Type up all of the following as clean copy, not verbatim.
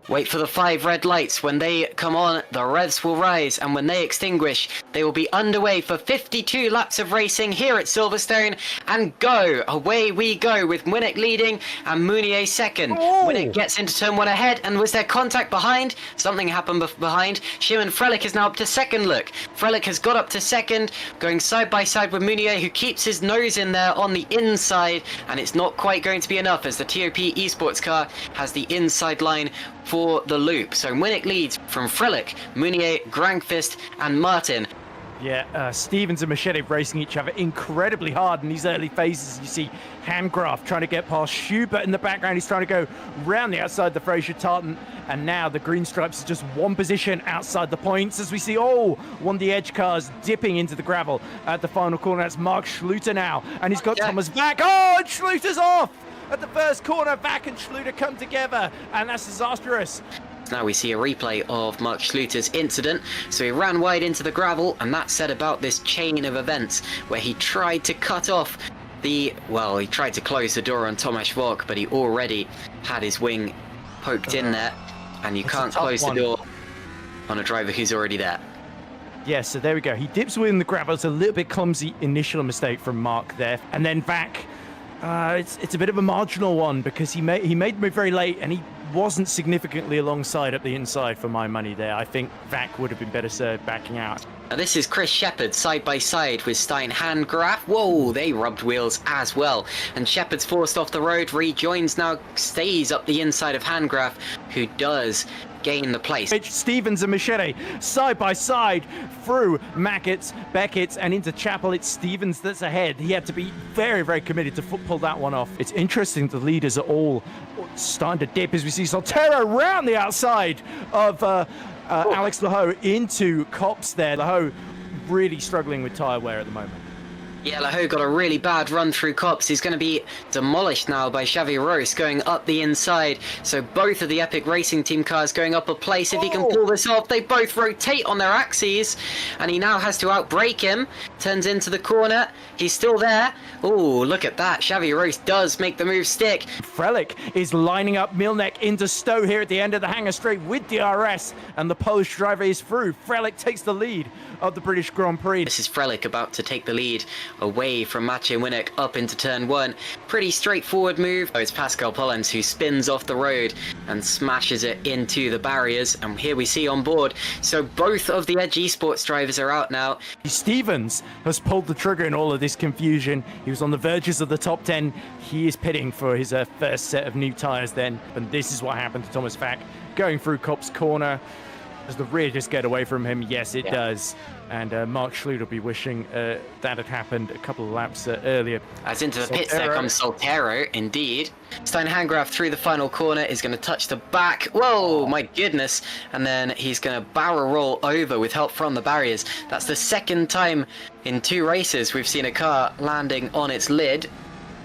Wait for the 5 red lights. When they come on, the revs will rise, and when they extinguish, they will be underway for 52 laps of racing here at Silverstone, and go! Away we go, with Winnick leading and Mounier second. Oh. Winnick gets into turn 1 ahead, and was there contact behind? Something happened behind. Shimon Frelick is now up to second, look. Frelick has got up to second, going side by side with Mounier, who keeps his nose in there on the inside, and it's not quite going to be enough, as the TOP esports car has the inside line for the loop. So Winnick leads from Frelick, Mounier, Grangfist and Martin. Yeah, Stevens and Machete racing each other incredibly hard in these early phases. You see Handgraf trying to get past Schubert in the background. He's trying to go round the outside the Fraser Tartan. And now the green stripes are just one position outside the points as we see, one of the edge cars dipping into the gravel at the final corner. That's Mark Schluter now. And he's got Thomas back. Oh, and Schluter's off! At the first corner, Vac and Schluter come together, and that's disastrous. Now we see a replay of Mark Schluter's incident. So he ran wide into the gravel, and that said about this chain of events where he tried to cut off he tried to close the door on Tomasz Vok, but he already had his wing poked in there, and you can't close the door on a driver who's already there. Yeah, so there we go. He dips within the gravel. It's a little bit clumsy initial mistake from Mark there, and then Vac. It's a bit of a marginal one because he made the move very late and he wasn't significantly alongside up the inside for my money there. I think Vac would have been better served backing out. Now this is Chris Shepherd side by side with Stein Handgraf. Whoa, they rubbed wheels as well. And Shepherd's forced off the road, rejoins now, stays up the inside of Handgraf, who does gain the place. Stevens and Machete side by side through Beckett and into Chapel. It's Stevens that's ahead. He had to be very, very committed to pull that one off. It's interesting the leaders are all starting to dip as we see Soltero round the outside of Alex Lahoe into Copse there. Lahoe really struggling with tyre wear at the moment. Yeah, Lahoe got a really bad run through Copse. He's going to be demolished now by Xavi Rose going up the inside. So both of the Epic Racing Team cars going up a place. If he can pull this off, they both rotate on their axes. And he now has to outbrake him. Turns into the corner. He's still there. Oh, look at that. Xavi Rose does make the move stick. Frelick is lining up Milnek into Stowe here at the end of the hangar straight with DRS. And the Polish driver is through. Frelick takes the lead of the British Grand Prix. This is Frelick about to take the lead away from Maciej Winnick up into turn 1. Pretty straightforward move. It's Pascal Pollens who spins off the road and smashes it into the barriers. And here we see on board. So both of the Edge Esports drivers are out now. Stevens has pulled the trigger in all of this confusion. He was on the verges of the top 10. He is pitting for his first set of new tyres then. And this is what happened to Thomas Vac going through Copse corner. Does the rear just get away from him? Yes, it does. And Mark Schluter will be wishing that had happened a couple of laps earlier. As into the pits, there comes Soltero, indeed. Stein Handgraf through the final corner is going to touch the back. Whoa, my goodness. And then he's going to barrel roll over with help from the barriers. That's the second time in 2 races we've seen a car landing on its lid.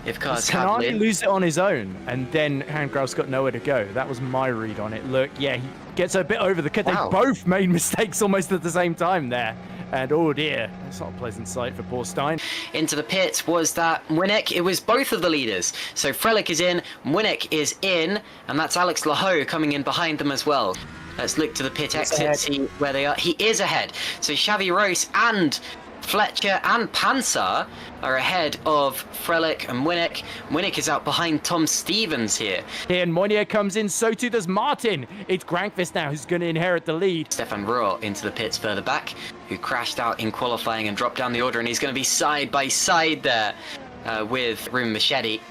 If cars have lid. Lose it on his own, and then Handgraf's got nowhere to go. That was my read on it. Look, yeah, he gets a bit over the cut. Wow. They both made mistakes almost at the same time there. And oh dear, it's not a pleasant sight for poor Stein. Into the pits was that Winnick. It was both of the leaders. So Frelick is in, Winnick is in, and that's Alex Lahoe coming in behind them as well. Let's look to the pit exit, see where they are. He is ahead. So Xavi Rose and Fletcher and Pansar are ahead of Frelick and Winnick. Winnick is out behind Tom Stevens here. And Mounier comes in, so too does Martin. It's Grangfist now who's going to inherit the lead. Stefan Rohr into the pits further back, who crashed out in qualifying and dropped down the order, and he's going to be side by side there with Ruben Machete.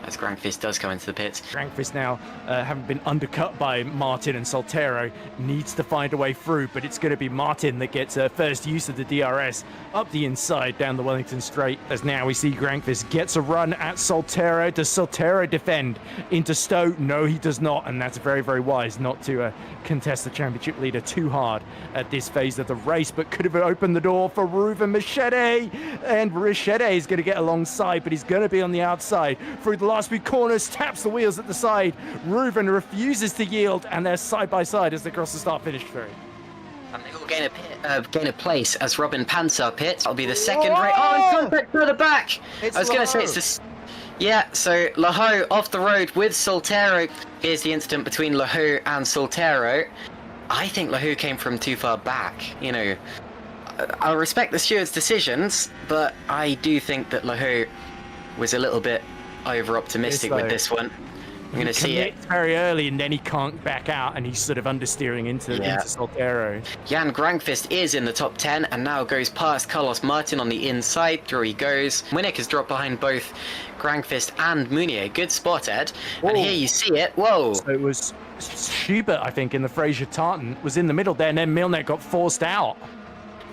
As Grangfist does come into the pits. Grangfist now, having been undercut by Martin and Soltero, needs to find a way through, but it's going to be Martin that gets first use of the DRS up the inside down the Wellington Straight. As now we see Grangfist gets a run at Soltero. Does Soltero defend into Stowe? No, he does not, and that's very, very wise not to contest the championship leader too hard at this phase of the race, but could have opened the door for Ruben Machete, and Machete is going to get alongside, but he's going to be on the outside through the last few corners, taps the wheels at the side. Ruben refuses to yield, and they're side by side as they cross the start-finish straight. And they will gain a place as Robin Pansar pits. That'll be the second race. Oh, and contact further back. I was going to say Yeah, so Laho off the road with Soltero. Here's the incident between Laho and Soltero. I think Laho came from too far back. You know, I'll respect the steward's decisions, but I do think that Laho was a little bit over-optimistic with this one. I'm going to see it. Very early, and then he can't back out, and he's sort of understeering into Soltero. Jan Grankvist is in the top 10 and now goes past Carlos Martin on the inside. Through he goes. Winnick has dropped behind both Grankvist and Munier. Good spot, Ed. Whoa. And here you see it. Whoa. So it was Schubert, I think, in the Fraser Tartan was in the middle there, and then Milner got forced out.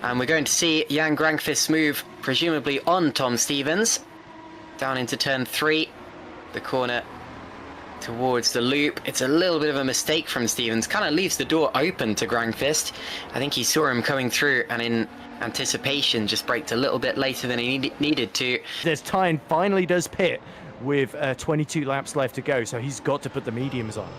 And we're going to see Jan Grankvist move, presumably on Tom Stevens. Down into turn 3. The corner towards the loop. It's a little bit of a mistake from Stevens. Kind of leaves the door open to Grankvist. I think he saw him coming through and in anticipation just braked a little bit later than he needed to. There's Tyne finally does pit with 22 laps left to go, so he's got to put the mediums on.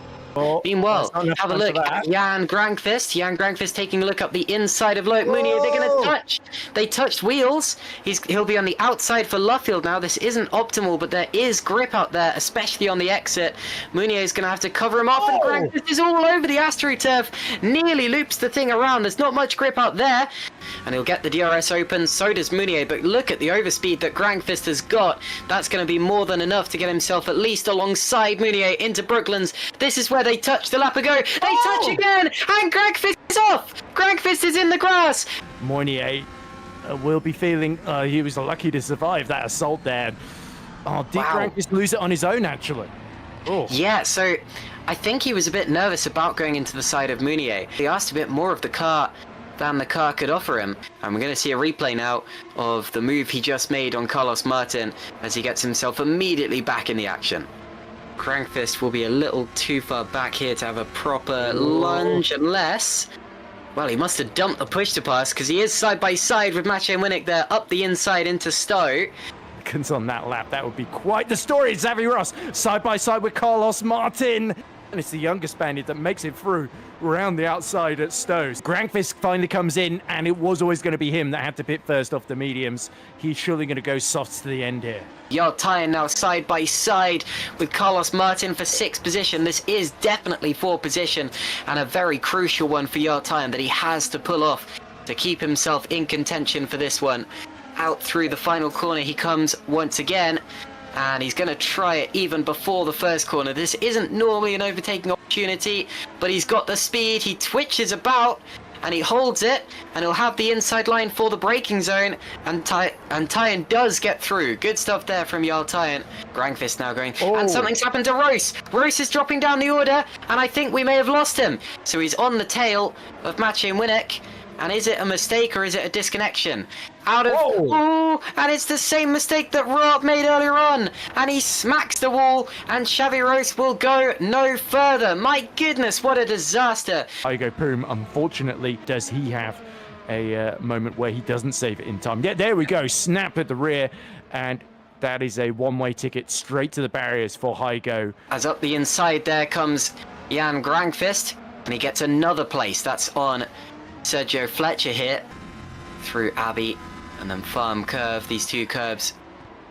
Meanwhile, have a look at Jan Grankvist. Jan Grankvist taking a look up the inside of Loic Munier. They're going to touch. They touched wheels. He'll be on the outside for Luffield now. This isn't optimal, but there is grip out there, especially on the exit. Munier is going to have to cover him off, and Grankvist is all over the AstroTurf. Nearly loops the thing around. There's not much grip out there. And he'll get the DRS open, so does Munier, but look at the overspeed that Grankvist has got. That's going to be more than enough to get himself at least alongside Munier into Brooklands. This is where they touch the lap ago. They touch again, and Grankvist is off. Grankvist is in the grass. Mournier will be feeling he was lucky to survive that assault there. Did Grankvist lose it on his own, actually? Yeah, so I think he was a bit nervous about going into the side of Munier. He asked a bit more of the car than the car could offer him. And we're going to see a replay now of the move he just made on Carlos Martin as he gets himself immediately back in the action. Grankvist will be a little too far back here to have a proper lunge, unless... Well, he must have dumped the push to pass, because he is side by side with Maciej Winnick there, up the inside into Stowe. On that lap, that would be quite the story. Xavi Ross side by side with Carlos Martin. And it's the younger Spaniard that makes it through around the outside at Stowe. Grankvist finally comes in, and it was always going to be him that had to pit first off the mediums. He's surely going to go soft to the end here. Jarl Tyne now side by side with Carlos Martin for 6th position. This is definitely 4th position, and a very crucial one for Jarl Tyne that he has to pull off to keep himself in contention for this one. Out through the final corner he comes once again. And he's going to try it even before the first corner. This isn't normally an overtaking opportunity, but he's got the speed. He twitches about, and he holds it, and he'll have the inside line for the braking zone. And Tyne does get through. Good stuff there from Jarl Tyne. Grankvist now going, and something's happened to Roos. Roos is dropping down the order, and I think we may have lost him. So he's on the tail of Maciej Winnick. And is it a mistake or is it a disconnection? Out of... and it's the same mistake that Rob made earlier on. And he smacks the wall, and Xavi Roos will go no further. My goodness, what a disaster. Igo Poom, unfortunately, does he have a moment where he doesn't save it in time? Yeah, there we go. Snap at the rear, and that is a one-way ticket straight to the barriers for Hygo. As up the inside there comes Jan Grankvist, and he gets another place. That's on Sergio Fletcher here through Abbey and then Farm Curve. These two curbs,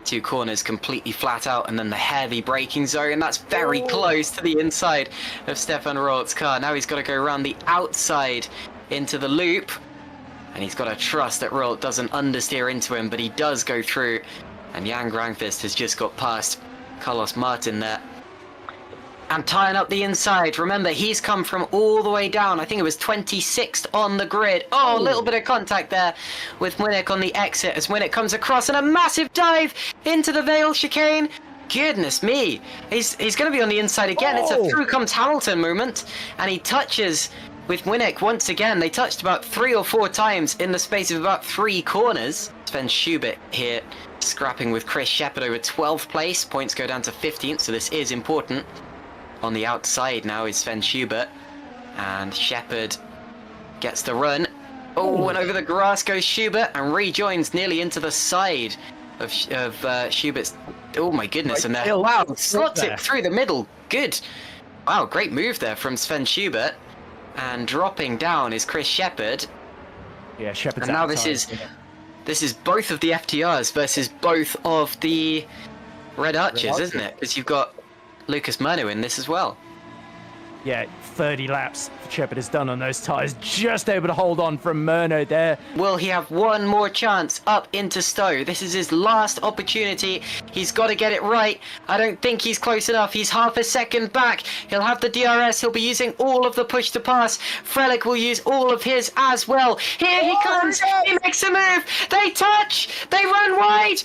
two corners completely flat out, and then the heavy braking zone. That's very close to the inside of Stefan Rolt's car. Now he's got to go around the outside into the loop, and he's got to trust that Rolt doesn't understeer into him, but he does go through. And Jan Grankvist has just got past Carlos Martin there. And tying up the inside. Remember, he's come from all the way down. I think it was 26th on the grid. Oh, a little bit of contact there with Winnick on the exit as Winnick comes across, and a massive dive into the Vale chicane. Goodness me. He's going to be on the inside again. It's a through comes Hamilton moment, and he touches with Winnick once again. They touched about 3 or 4 times in the space of about 3 corners. Sven Schubert here scrapping with Chris Shepherd over 12th place. Points go down to 15th, so this is important. On the outside now is Sven Schubert, and Shepherd gets the run. Oh, and over the grass goes Schubert and rejoins nearly into the side of Schubert's. Oh my goodness, and there, wow, slots it through the middle. Good. Wow, great move there from Sven Schubert. And dropping down is Chris Shepherd. Yeah, Shepherd's and now this is both of the FTRs versus both of the Red Archers, Archers. isn't it? Because you've got Lucas Murno in this as well. Yeah, 30 laps Shepard has done on those tyres. Just able to hold on from Murno there. Will he have one more chance up into Stowe? This is his last opportunity. He's got to get it right. I don't think he's close enough. He's half a second back. He'll have the DRS. He'll be using all of the push to pass. Frelick will use all of his as well. Here he comes. He makes a move. They touch. They run wide.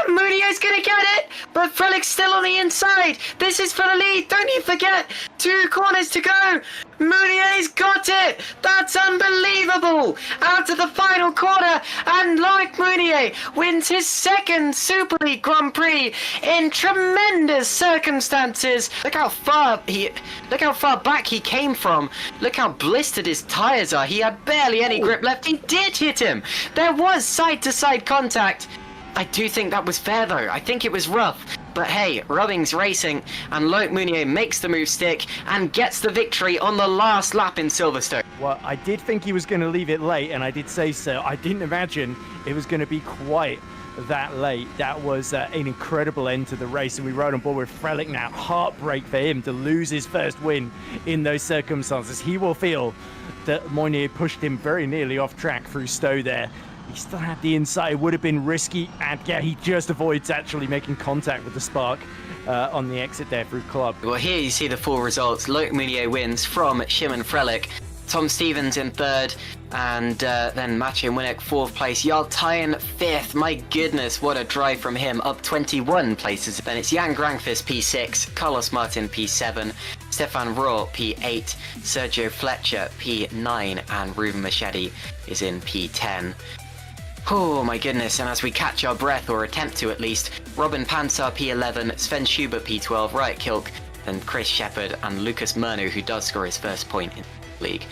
Munier's gonna get it, but Frelick's still on the inside. This is for the lead. Don't you forget. 2 corners to go. Munier's got it. That's unbelievable. Out of the final quarter, and Loic Mounier wins his second Super League Grand Prix in tremendous circumstances. Look how far back he came from. Look how blistered his tires are. He had barely any grip left. He did hit him. There was side-to-side contact. I do think that was fair though. I think it was rough. But hey, Rubbing's racing, and Loic Mounier makes the move stick and gets the victory on the last lap in Silverstone. Well, I did think he was going to leave it late, and I did say so. I didn't imagine it was going to be quite that late. That was an incredible end to the race, and we rode on board with Frelick now. Heartbreak for him to lose his first win in those circumstances. He will feel that Mounier pushed him very nearly off track through Stowe there. He still had the inside. It would have been risky, and yeah, he just avoids actually making contact with the Spark on the exit there through Club. Well, here you see the full results. Loic Mounier wins from Shimon Frelick. Tom Stevens in 3rd, and then Maciej Winnick 4th place. Jarl Tyen 5th. My goodness, what a drive from him, up 21 places. Then it's Jan Grangfus P6, Carlos Martin P7, Stefan Rohr P8, Sergio Fletcher P9, and Ruben Machedi is in P10. Oh my goodness, and as we catch our breath, or attempt to at least, Robin Pansar P11, Sven Schubert P12, Riot Kilk, then Chris Shepard and Lucas Murno, who does score his first point in the league.